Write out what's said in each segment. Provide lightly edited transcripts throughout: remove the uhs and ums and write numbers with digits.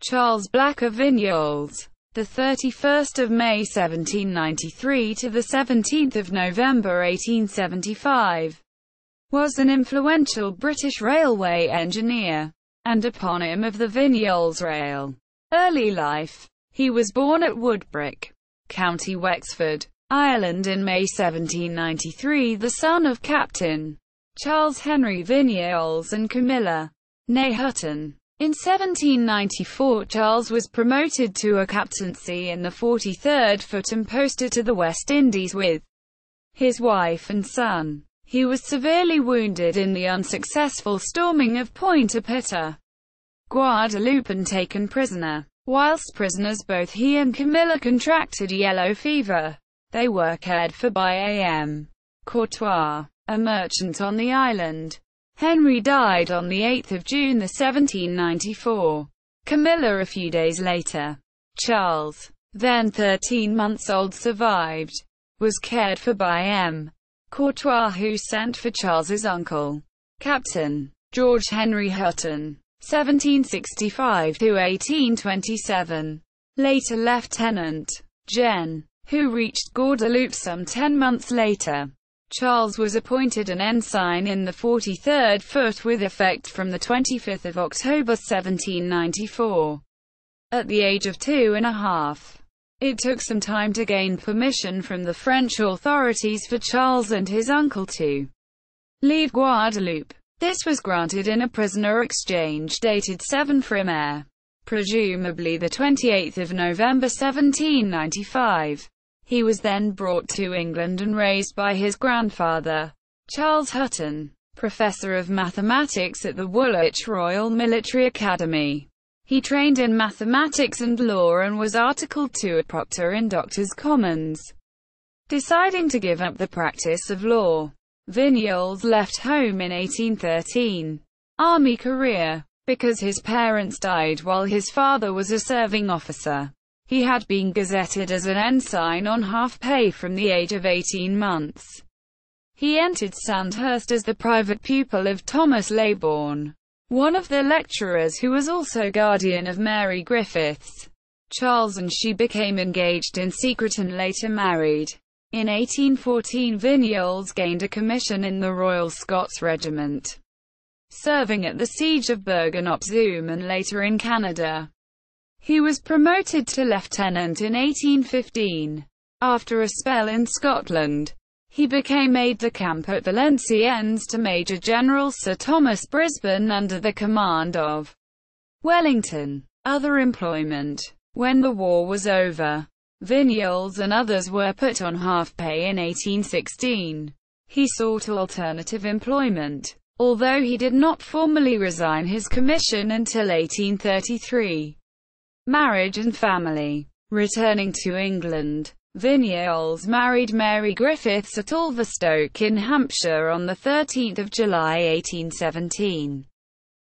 Charles Blacker Vignoles, the 31st of May 1793 to the 17th of November 1875, was an influential British railway engineer and eponym of the Vignoles Rail. Early life. He was born at Woodbrick, County Wexford, Ireland in May 1793, the son of Captain Charles Henry Vignoles and Camilla, née Hutton. In 1794 Charles was promoted to a captaincy in the 43rd Foot and posted to the West Indies with his wife and son. He was severely wounded in the unsuccessful storming of Pointe-à-Pitre, Guadeloupe, and taken prisoner. Whilst prisoners, both he and Camilla contracted yellow fever. They were cared for by A.M. Courtois, a merchant on the island. Henry died on 8 June 1794. Camilla a few days later. Charles, then 13 months old, survived. Was cared for by M. Courtois, who sent for Charles's uncle, Captain George Henry Hutton, 1765 to 1827. Later Lieutenant Gen, who reached Guadeloupe some 10 months later. Charles was appointed an ensign in the 43rd Foot with effect from 25 October 1794. At the age of 2½. It took some time to gain permission from the French authorities for Charles and his uncle to leave Guadeloupe. This was granted in a prisoner exchange dated 7 Frimaire, presumably 28 November 1795. He was then brought to England and raised by his grandfather, Charles Hutton, professor of mathematics at the Woolwich Royal Military Academy. He trained in mathematics and law and was articled to a proctor in Doctors' Commons. Deciding to give up the practice of law, Vignoles left home in 1813. Army career. Because his parents died while his father was a serving officer, he had been gazetted as an ensign on half-pay from the age of 18 months. He entered Sandhurst as the private pupil of Thomas Leybourne, one of the lecturers who was also guardian of Mary Griffiths. Charles and she became engaged in secret and later married. In 1814 Vignoles gained a commission in the Royal Scots Regiment, serving at the Siege of Bergen-op-Zoom and later in Canada. He was promoted to lieutenant in 1815. After a spell in Scotland, he became aide-de-camp at Valenciennes to Major General Sir Thomas Brisbane under the command of Wellington. Other employment. When the war was over, Vignoles and others were put on half-pay in 1816. He sought alternative employment, although he did not formally resign his commission until 1833. Marriage and family. Returning to England, Vignoles married Mary Griffiths at Ulverstoke in Hampshire on 13 July 1817.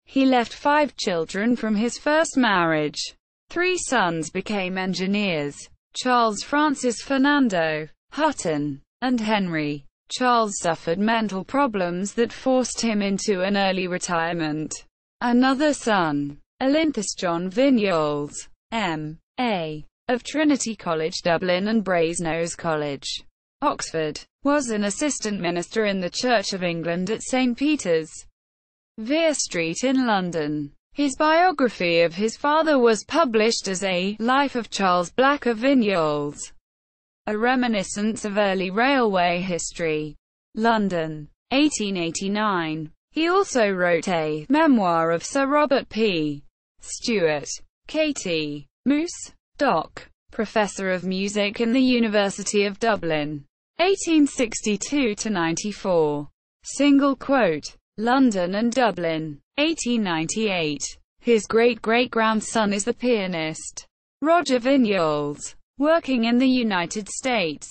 He left 5 children from his first marriage. 3 sons became engineers: Charles Francis Fernando Hutton and Henry. Charles suffered mental problems that forced him into an early retirement. Another son, Olympus John Vignoles, M.A. of Trinity College Dublin and Brasenose College, Oxford, was an assistant minister in the Church of England at St. Peter's, Vere Street in London. His biography of his father was published as a Life of Charles Blacker Vignoles, a reminiscence of early railway history. London, 1889. He also wrote a memoir of Sir Robert P. Stewart, K.T. Moose, Doc. Professor of Music in the University of Dublin, 1862–94. Single quote. London and Dublin, 1898. His great-great-grandson is the pianist Roger Vignoles, working in the United States.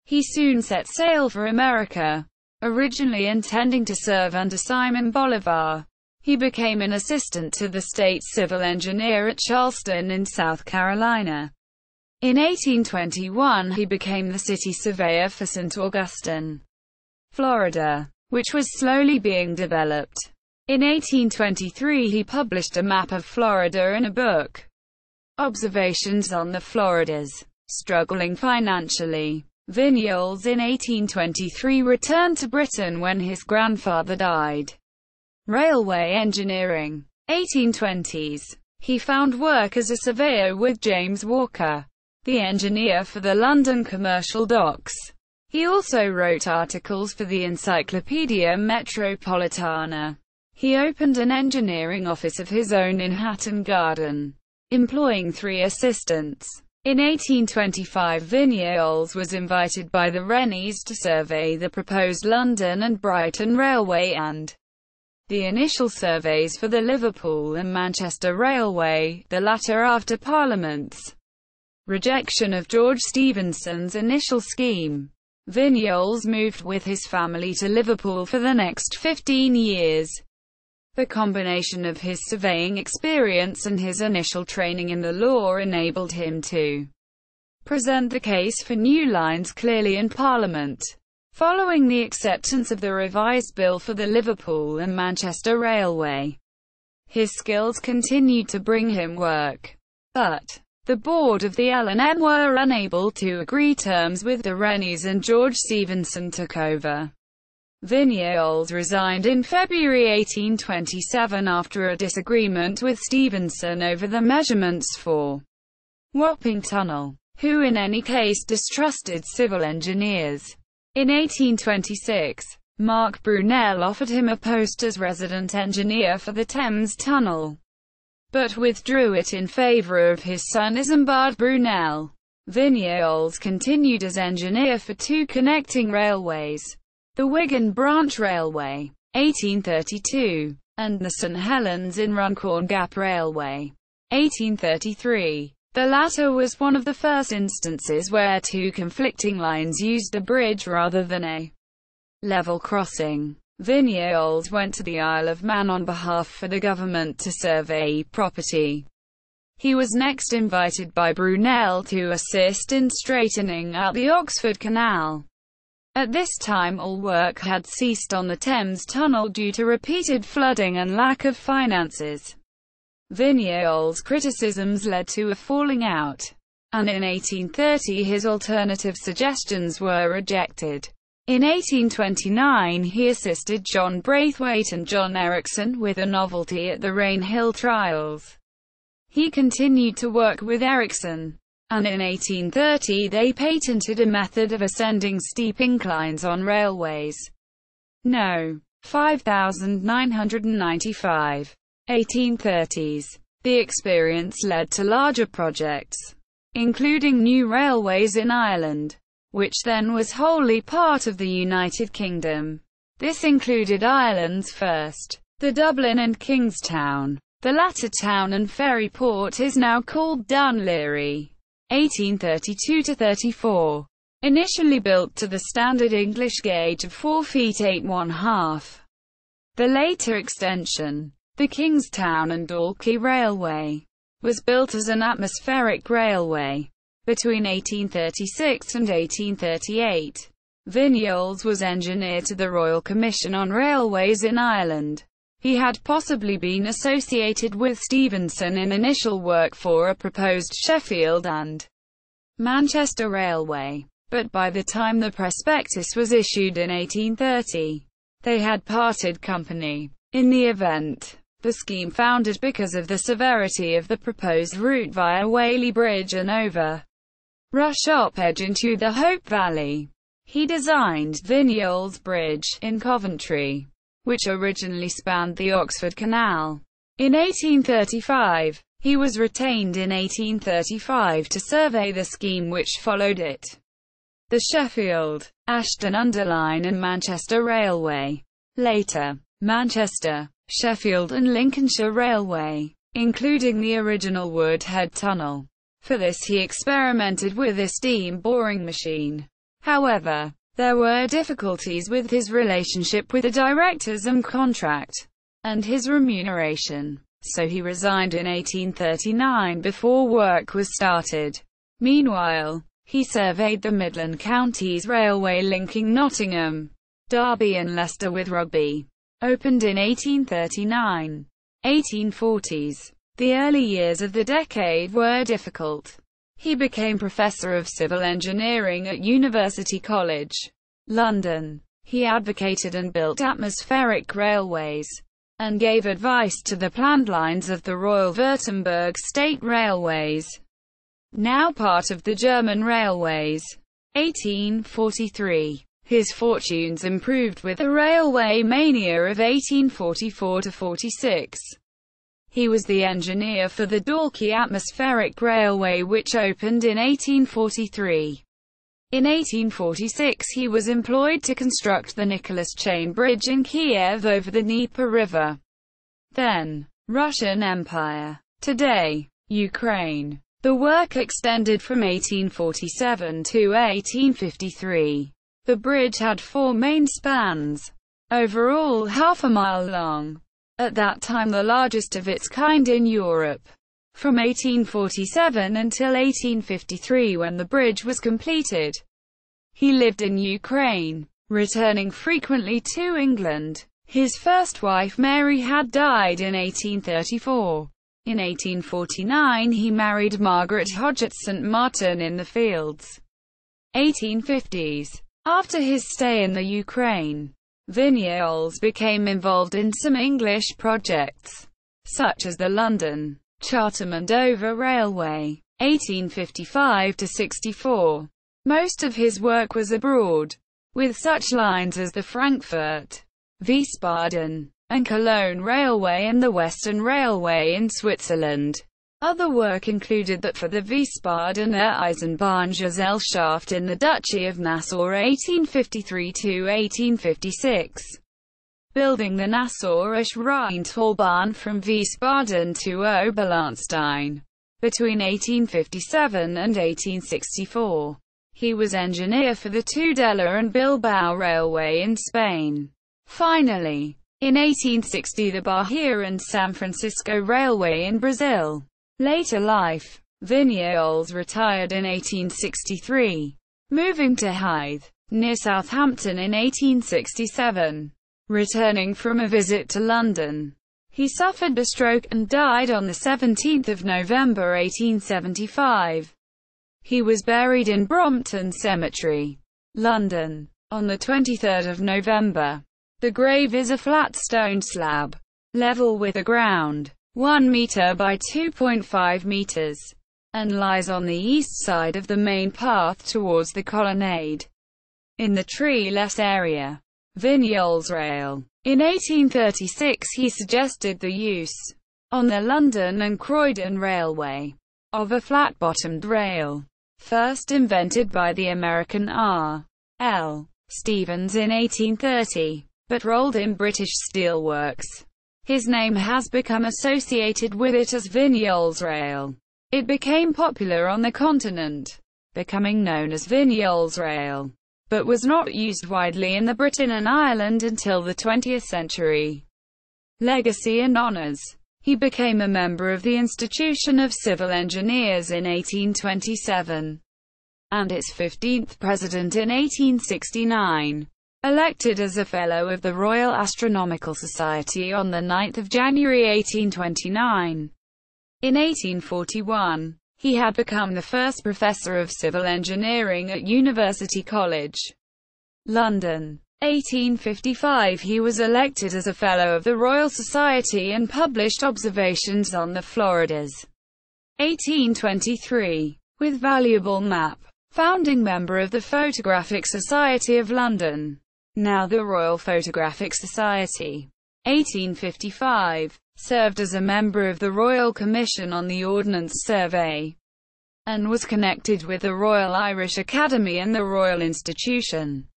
He soon set sail for America, originally intending to serve under Simon Bolivar. He became an assistant to the state's civil engineer at Charleston in South Carolina. In 1821 he became the city surveyor for St. Augustine, Florida, which was slowly being developed. In 1823 he published a map of Florida in a book. Observations on the Floridas. Struggling financially, Vignoles in 1823 returned to Britain when his grandfather died. Railway engineering. 1820s. He found work as a surveyor with James Walker, the engineer for the London commercial docks. He also wrote articles for the Encyclopaedia Metropolitana. He opened an engineering office of his own in Hatton Garden, employing 3 assistants. In 1825, Vignoles was invited by the Rennies to survey the proposed London and Brighton Railway and the initial surveys for the Liverpool and Manchester Railway, the latter after Parliament's rejection of George Stephenson's initial scheme. Vignoles moved with his family to Liverpool for the next 15 years. The combination of his surveying experience and his initial training in the law enabled him to present the case for new lines clearly in Parliament. Following the acceptance of the revised bill for the Liverpool and Manchester Railway, his skills continued to bring him work. But the board of the L&M were unable to agree terms with the Rennies and George Stephenson took over. Vignoles resigned in February 1827 after a disagreement with Stephenson over the measurements for Wapping Tunnel, who in any case distrusted civil engineers. In 1826, Mark Brunel offered him a post as resident engineer for the Thames Tunnel, but withdrew it in favour of his son Isambard Brunel. Vignoles continued as engineer for 2 connecting railways, the Wigan Branch Railway, 1832, and the St Helens in Runcorn Gap Railway, 1833. The latter was one of the first instances where 2 conflicting lines used a bridge rather than a level crossing. Vignoles went to the Isle of Man on behalf for the government to survey property. He was next invited by Brunel to assist in straightening out the Oxford Canal. At this time all work had ceased on the Thames Tunnel due to repeated flooding and lack of finances. Vignoles' criticisms led to a falling out, and in 1830 his alternative suggestions were rejected. In 1829 he assisted John Braithwaite and John Ericsson with a novelty at the Rainhill trials. He continued to work with Ericsson, and in 1830 they patented a method of ascending steep inclines on railways. No. 5995. 1830s. The experience led to larger projects, including new railways in Ireland, which then was wholly part of the United Kingdom. This included Ireland's first, the Dublin and Kingstown. The latter town and ferry port is now called Dunleary. 1832–34. Initially built to the standard English gauge of 4 feet 8 1/2. The later extension, the Kingstown and Dalkey Railway, was built as an atmospheric railway. Between 1836 and 1838, Vignoles was engineer to the Royal Commission on Railways in Ireland. He had possibly been associated with Stephenson in initial work for a proposed Sheffield and Manchester Railway, but by the time the prospectus was issued in 1830, they had parted company. In the event, the scheme foundered because of the severity of the proposed route via Whaley Bridge and over Rushop Edge into the Hope Valley. He designed Vignoles Bridge in Coventry, which originally spanned the Oxford Canal. In 1835, he was retained in 1835 to survey the scheme which followed it. The Sheffield, Ashton-under-Lyne and Manchester Railway. Later, Manchester, Sheffield and Lincolnshire Railway, including the original Woodhead Tunnel. For this he experimented with a steam boring machine. However, there were difficulties with his relationship with the directors and contract, and his remuneration, so he resigned in 1839 before work was started. Meanwhile, he surveyed the Midland Counties Railway linking Nottingham, Derby and Leicester with Rugby. Opened in 1839. 1840s. The early years of the decade were difficult. He became Professor of Civil Engineering at University College, London. He advocated and built atmospheric railways, and gave advice to the planned lines of the Royal Württemberg State Railways, now part of the German Railways. 1843. His fortunes improved with the railway mania of 1844–46. He was the engineer for the Dalkey Atmospheric Railway, which opened in 1843. In 1846 he was employed to construct the Nicholas Chain Bridge in Kiev over the Dnieper River. Then, Russian Empire. Today, Ukraine. The work extended from 1847 to 1853. The bridge had 4 main spans, overall half a mile long. At that time the largest of its kind in Europe. From 1847 until 1853, when the bridge was completed, he lived in Ukraine, returning frequently to England. His first wife Mary had died in 1834. In 1849 he married Margaret Hodge at St. Martin in the Fields. 1850s. After his stay in the Ukraine, Vignoles became involved in some English projects, such as the London, Chatham and Dover Railway, 1855–64. Most of his work was abroad, with such lines as the Frankfurt, Wiesbaden, and Cologne Railway and the Western Railway in Switzerland. Other work included that for the Wiesbadener Eisenbahngesellschaft in the Duchy of Nassau 1853–1856. Building the Nassauische Rheintalbahn from Wiesbaden to Oberlahnstein. Between 1857 and 1864, he was engineer for the Tudela and Bilbao Railway in Spain. Finally, in 1860 the Bahia and San Francisco Railway in Brazil. Later life. Vignoles retired in 1863, moving to Hythe, near Southampton in 1867. Returning from a visit to London, he suffered a stroke and died on 17 November 1875. He was buried in Brompton Cemetery, London, on 23 November. The grave is a flat stone slab, level with the ground, 1 meter by 2.5 meters, and lies on the east side of the main path towards the colonnade, in the treeless area. Vignoles rail. In 1836 he suggested the use, on the London and Croydon Railway, of a flat-bottomed rail, first invented by the American R. L. Stevens in 1830, but rolled in British steelworks. His name has become associated with it as Vignoles rail. It became popular on the continent, becoming known as Vignoles rail, but was not used widely in the Britain and Ireland until the 20th century. Legacy and honours. He became a member of the Institution of Civil Engineers in 1827, and its 15th president in 1869. Elected as a Fellow of the Royal Astronomical Society on 9 January 1829. In 1841, he had become the first Professor of Civil Engineering at University College, London. 1855 he was elected as a Fellow of the Royal Society and published Observations on the Floridas. 1823, with valuable map. Founding member of the Photographic Society of London, now the Royal Photographic Society. 1855, served as a member of the Royal Commission on the Ordnance Survey, and was connected with the Royal Irish Academy and the Royal Institution.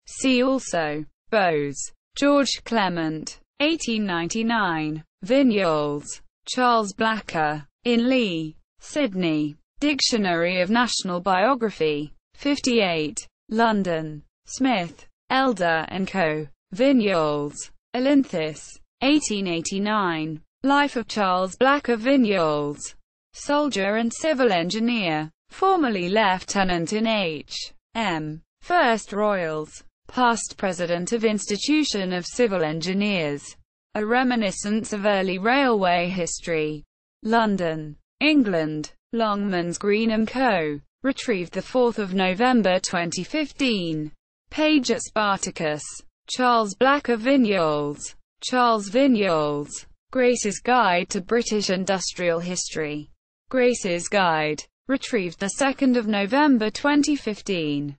See also, Bose, George Clement, 1899, Vignoles, Charles Blacker, in Lee, Sydney, Dictionary of National Biography, 58, London, Smith, Elder & Co., Vignoles, Olynthus, 1889, Life of Charles Blacker Vignoles, soldier and civil engineer, formerly lieutenant in H.M. First Royals, past president of Institution of Civil Engineers. A reminiscence of early railway history. London, England. Longmans Green & Co. Retrieved 4 November 2015. Page at Spartacus. Charles Blacker Vignoles. Charles Vignoles. Grace's Guide to British Industrial History. Grace's Guide. Retrieved 2 November 2015.